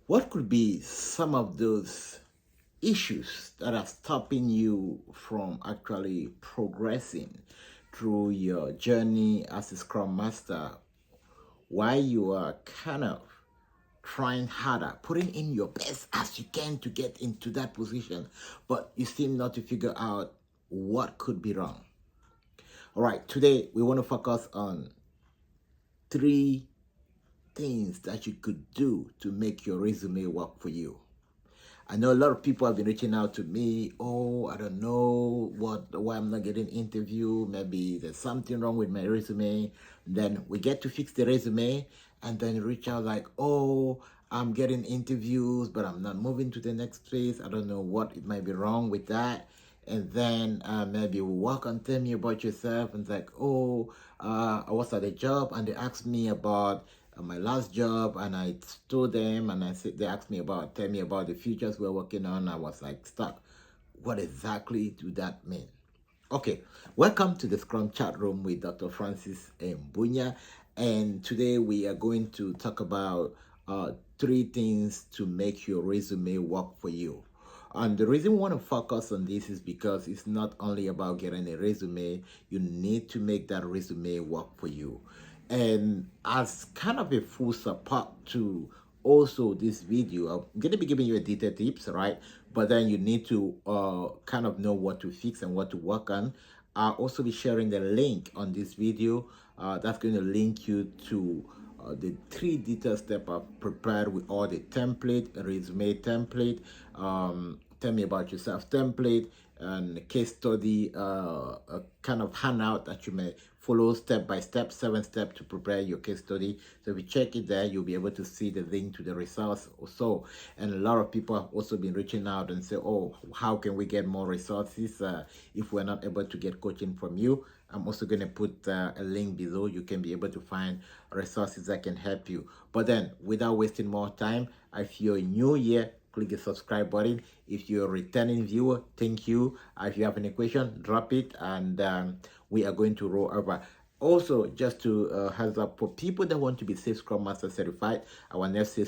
What could be some of those issues that are stopping you from actually progressing through your journey as a Scrum Master while you are kind of trying harder, putting in your best as you can to get into that position, but you seem not to figure out what could be wrong? All right, today we want to focus on three things that you could do to make your resume work for you. I know a lot of people have been reaching out to me. Oh, I don't know why I'm not getting interview. Maybe there's something wrong with my resume. Then we get to fix the resume and then reach out like, oh, I'm getting interviews, but I'm not moving to the next place. I don't know what it might be wrong with that. And then maybe we work on tell me about yourself and it's like, oh, I was at a job and they asked me about my last job, and I told them, and I said they asked me tell me about the futures we're working on. I was like stuck. What exactly do that mean? Okay, welcome to the Scrum Chat Room with Dr. Francis Mbunya, and today we are going to talk about three things to make your resume work for you. And the reason we want to focus on this is because it's not only about getting a resume, you need to make that resume work for you. And as kind of a full support to also this video, I'm going to be giving you a detailed tips, right? But then you need to kind of know what to fix and what to work on. I'll also be sharing the link on this video that's going to link you to the three detailed steps I've prepared with all the template, resume template, tell me about yourself template, and case study, a kind of handout that you may follow step by step, 7 steps to prepare your case study. So if you check it there, you'll be able to see the link to the resource also. And a lot of people have also been reaching out and say, oh, how can we get more resources if we're not able to get coaching from you? I'm also going to put a link below. You can be able to find resources that can help you. But then, without wasting more time, if you're new here, click the subscribe button. If you're a returning viewer, thank you. If you have any question, drop it, and we are going to roll over. Also, just to heads up for people that want to be SAFe Scrum Master Certified, our next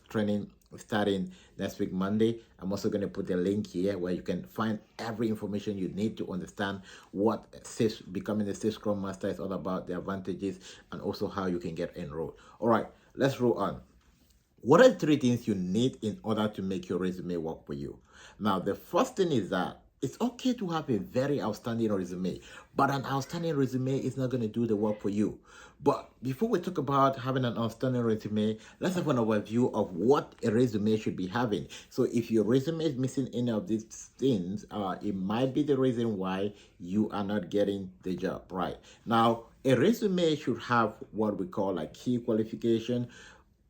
training starting next week Monday. I'm also going to put a link here where you can find every information you need to understand what becoming a SAFe Scrum Master is all about, the advantages, and also how you can get enrolled. All right, let's roll on. What are the three things you need in order to make your resume work for you? Now, the first thing is that it's okay to have a very outstanding resume, but an outstanding resume is not going to do the work for you. But before we talk about having an outstanding resume, let's have an overview of what a resume should be having. So if your resume is missing any of these things, it might be the reason why you are not getting the job, right? Now, a resume should have what we call a key qualification.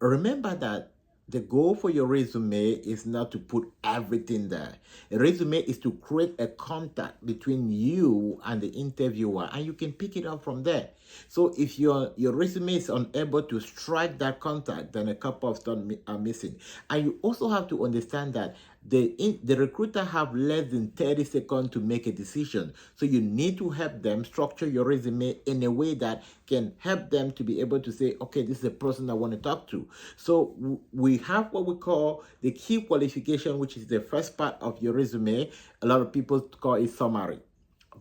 Remember that the goal for your resume is not to put everything there. A resume is to create a contact between you and the interviewer, and you can pick it up from there. So if your resume is unable to strike that contact, then a couple of stuff are missing. And you also have to understand that the recruiter have less than 30 seconds to make a decision. So you need to help them structure your resume in a way that can help them to be able to say, okay, this is a person I want to talk to. So we have what we call the key qualification, which is the first part of your resume. A lot of people call it summary.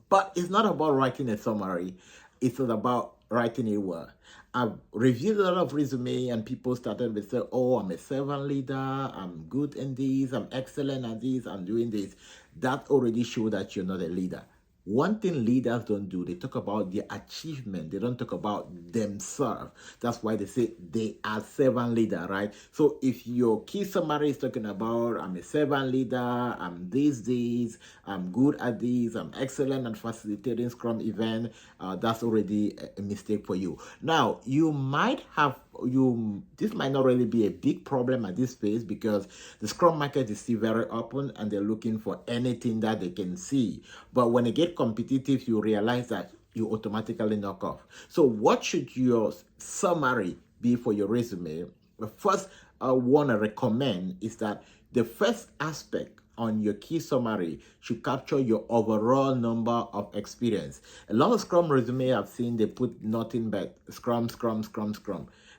But it's not about writing a summary. It's not about writing a word. I've reviewed a lot of resume and people started with say, oh, I'm a servant leader, I'm good in this, I'm excellent at this, I'm doing this. That already shows that you're not a leader. One thing leaders don't do, they talk about their achievement. They don't talk about themselves. That's why they say they are servant leader, right? So if your key summary is talking about, I'm a servant leader, I'm this, I'm good at this, I'm excellent at facilitating Scrum event, that's already a mistake for you. Now, this might not really be a big problem at this phase because the Scrum market is still very open and they're looking for anything that they can see. But when they get competitive, you realize that you automatically knock off. So what should your summary be for your resume? The first I want to recommend is that the first aspect on your key summary should capture your overall number of experience. A lot of Scrum resume I've seen, they put nothing but Scrum.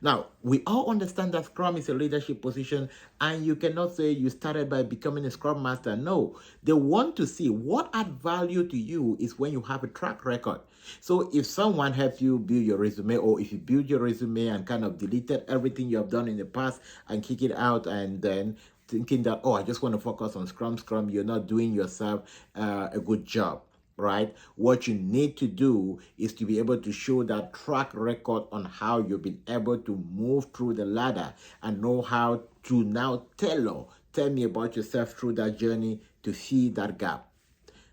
Now, we all understand that Scrum is a leadership position, and you cannot say you started by becoming a Scrum Master. No, they want to see what add value to you is when you have a track record. So if someone helped you build your resume, or if you build your resume and kind of deleted everything you have done in the past and kick it out, and then thinking that, oh, I just want to focus on Scrum, you're not doing yourself a good job, right? What you need to do is to be able to show that track record on how you've been able to move through the ladder and know how to now tell me about yourself through that journey to see that gap.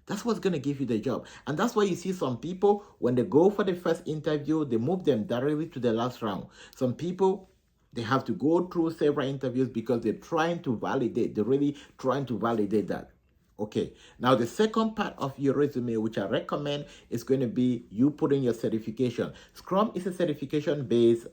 That's what's going to give you the job. And that's why you see some people, when they go for the first interview, they move them directly to the last round. Some people, they have to go through several interviews because they're trying to validate, they're really trying to validate that. Okay, now the second part of your resume, which I recommend, is going to be you putting your certification. Scrum is a certification-based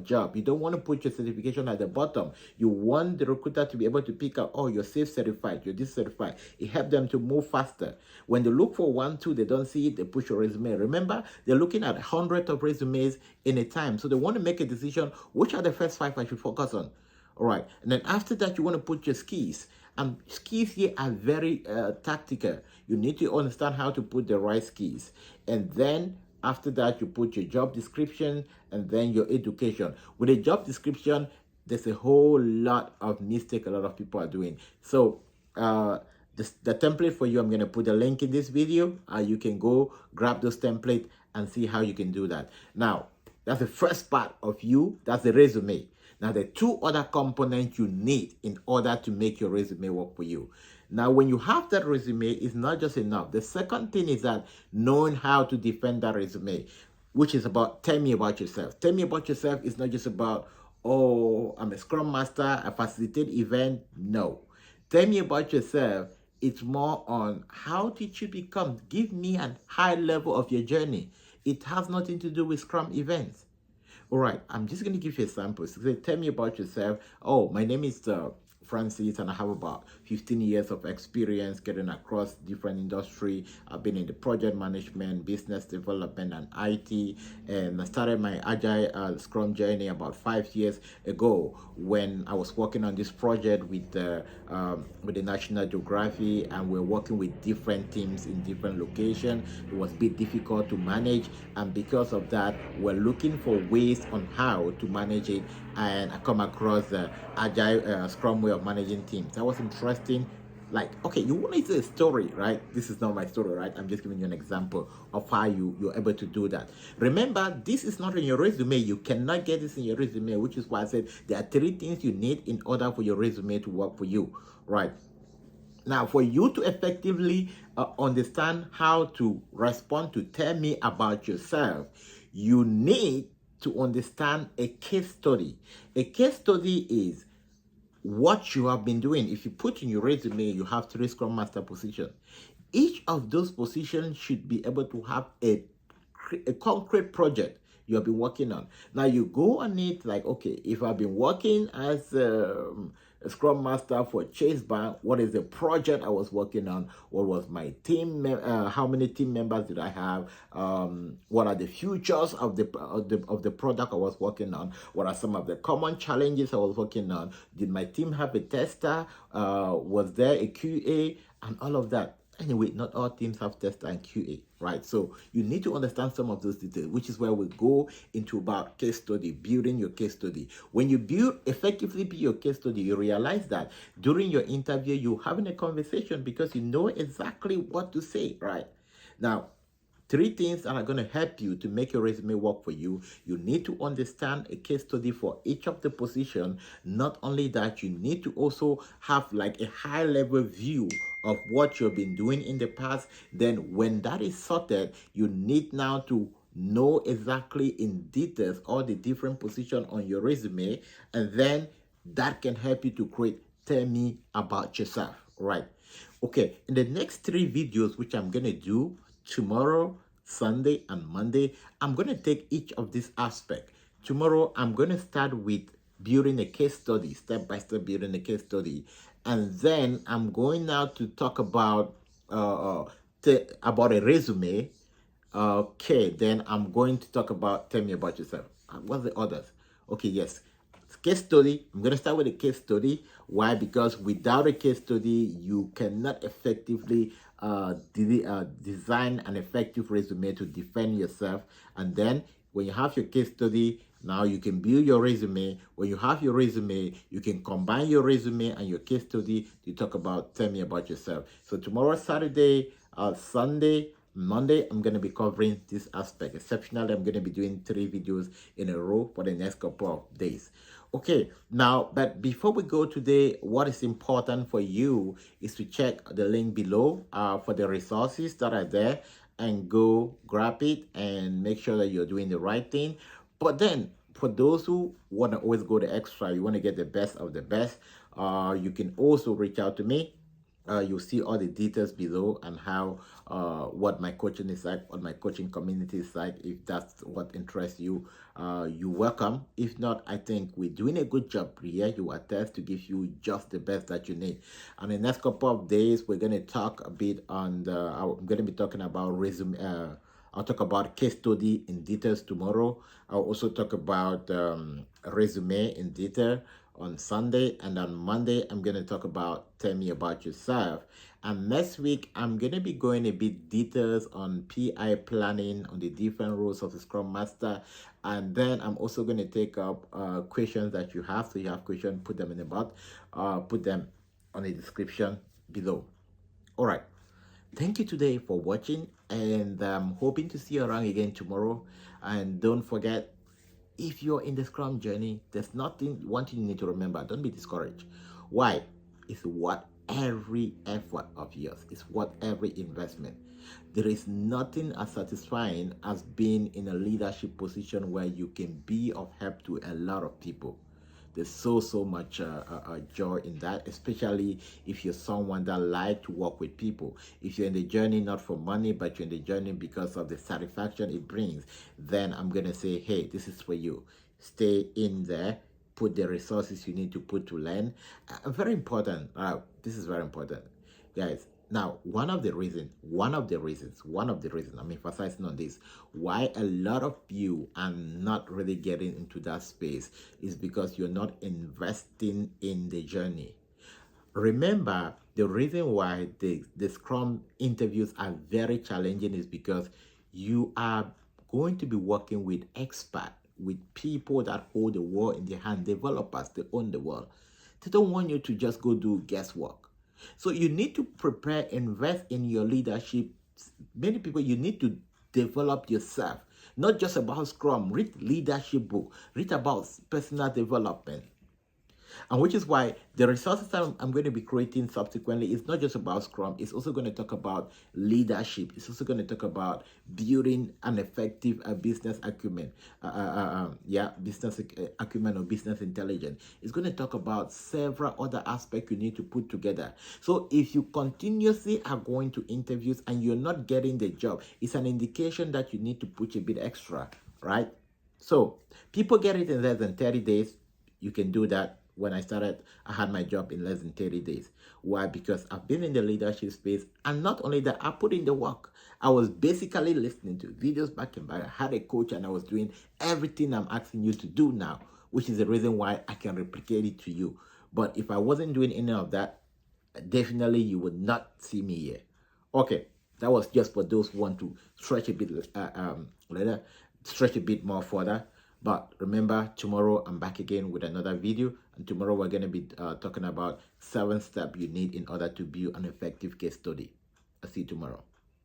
job. You don't want to put your certification at the bottom. You want the recruiter to be able to pick up, oh, you're SAFe certified, you're this certified. It helps them to move faster. When they look for 1, 2, they don't see it, they push your resume. Remember, they're looking at hundreds of resumes in a time. So they want to make a decision, which are the first 5 I should focus on? All right, and then after that, you want to put your skills. And skills here are very tactical. You need to understand how to put the right skills. And then after that, you put your job description and then your education. With a job description, there's a whole lot of mistake a lot of people are doing. So the template for you, I'm going to put a link in this video. You can go grab those templates and see how you can do that. Now, that's the first part of you. That's the resume. Now, the 2 other components you need in order to make your resume work for you. Now, when you have that resume, it's not just enough. The second thing is that knowing how to defend that resume, which is about tell me about yourself. Tell me about yourself is not just about, oh, I'm a Scrum Master, I facilitate event. No. Tell me about yourself. It's more on how did you become? Give me a high level of your journey. It has nothing to do with Scrum events. All right, I'm just going to give you a sample. So tell me about yourself. Oh, my name is Francis, and I have about 15 years of experience getting across different industry. I've been in the project management, business development, and IT. And I started my Agile Scrum journey about 5 years ago when I was working on this project with the National Geography, and we're working with different teams in different locations. It was a bit difficult to manage, and because of that, we're looking for ways on how to manage it. And I come across the Agile Scrum way of managing teams. That was interesting. Like, okay, you want to say a story, right? This is not my story, right? I'm just giving you an example of how you're able to do that. Remember, this is not in your resume. You cannot get this in your resume, which is why I said there are 3 things you need in order for your resume to work for you, right? Now, for you to effectively understand how to respond to tell me about yourself, you need to understand a case study. A case study is what you have been doing. If you put in your resume, you have 3 Scrum Master positions. Each of those positions should be able to have a concrete project you have been working on. Now you go on it like, okay, if I've been working as a Scrum Master for Chase Bank, what is the project I was working on? What was my team? How many team members did I have? What are the features of the product I was working on? What are some of the common challenges I was working on? Did my team have a tester? Was there a QA? And all of that. Anyway, not all teams have tester and QA, right? So you need to understand some of those details, which is where we go into about case study, building your case study. When you effectively build your case study, you realize that during your interview, you're having a conversation because you know exactly what to say, right? Now, 3 things that are going to help you to make your resume work for you. You need to understand a case study for each of the position. Not only that, you need to also have like a high level view of what you've been doing in the past. Then when that is sorted, you need now to know exactly in details all the different positions on your resume. And then that can help you to create tell me about yourself, right? Okay, in the next 3 videos, which I'm going to do tomorrow, Sunday, and Monday, I'm going to take each of these aspects. Tomorrow, I'm going to start with building a case study, step-by-step building a case study. And then I'm going now to talk about a resume. Okay, then I'm going to talk about tell me about yourself. What's the others? Okay, yes. Case study. I'm going to start with a case study. Why? Because without a case study, you cannot effectively design an effective resume to defend yourself. And then when you have your case study, now you can build your resume. When you have your resume, you can combine your resume and your case study to talk about, tell me about yourself. So tomorrow, Saturday, Sunday, Monday, I'm going to be covering this aspect. Exceptionally, I'm going to be doing 3 videos in a row for the next couple of days. Okay, now, but before we go today, what is important for you is to check the link below for the resources that are there, and go grab it and make sure that you're doing the right thing. But then, for those who want to always go the extra, you want to get the best of the best, you can also reach out to me. You'll see all the details below and how what my coaching is like, what my coaching community is like. If that's what interests you, you're welcome. If not, I think we're doing a good job here. You are there to give you just the best that you need. And the next couple of days, we're going to talk a bit on the, I'm going to be talking about resume. I'll talk about case study in details tomorrow. I'll also talk about resume in detail on Sunday, and on Monday I'm going to talk about tell me about yourself. And next week I'm going to be going a bit details on PI planning, on the different roles of the Scrum Master. And then I'm also going to take up questions that you have. So you have questions, put them in the box, put them on the description below. All right. Thank you today for watching, and I'm hoping to see you around again tomorrow. And don't forget, if you're in the Scrum journey, there's one thing you need to remember. Don't be discouraged. Why? It's worth every effort of yours. It's worth every investment. There is nothing as satisfying as being in a leadership position where you can be of help to a lot of people. There's so much joy in that, especially if you're someone that likes to work with people. If you're in the journey not for money, but you're in the journey because of the satisfaction it brings, then I'm going to say, hey, this is for you. Stay in there. Put the resources you need to put to learn. Very important. This is very important. Guys, now, one of the reasons, I'm emphasizing on this, why a lot of you are not really getting into that space is because you're not investing in the journey. Remember, the reason why the Scrum interviews are very challenging is because you are going to be working with experts, with people that hold the world in their hand, developers, they own the world. They don't want you to just go do guesswork. So you need to prepare, invest in your leadership. Many people, you need to develop yourself, not just about Scrum. Read leadership book, read about personal development. And which is why the resources that I'm going to be creating subsequently is not just about Scrum. It's also going to talk about leadership. It's also going to talk about building an effective business acumen. Business acumen or business intelligence. It's going to talk about several other aspects you need to put together. So if you continuously are going to interviews and you're not getting the job, it's an indication that you need to put a bit extra, right? So people get it in less than 30 days. You can do that. When I started, I had my job in less than 30 days. Why? Because I've been in the leadership space, and not only that, I put in the work. I was basically listening to videos back and back. I had a coach, and I was doing everything I'm asking you to do now, which is the reason why I can replicate it to you. But if I wasn't doing any of that, definitely you would not see me here. Okay, that was just for those who want to stretch a bit later, stretch a bit more further. But remember, tomorrow I'm back again with another video, and tomorrow we're going to be talking about 7 steps you need in order to build an effective case study. I'll see you tomorrow.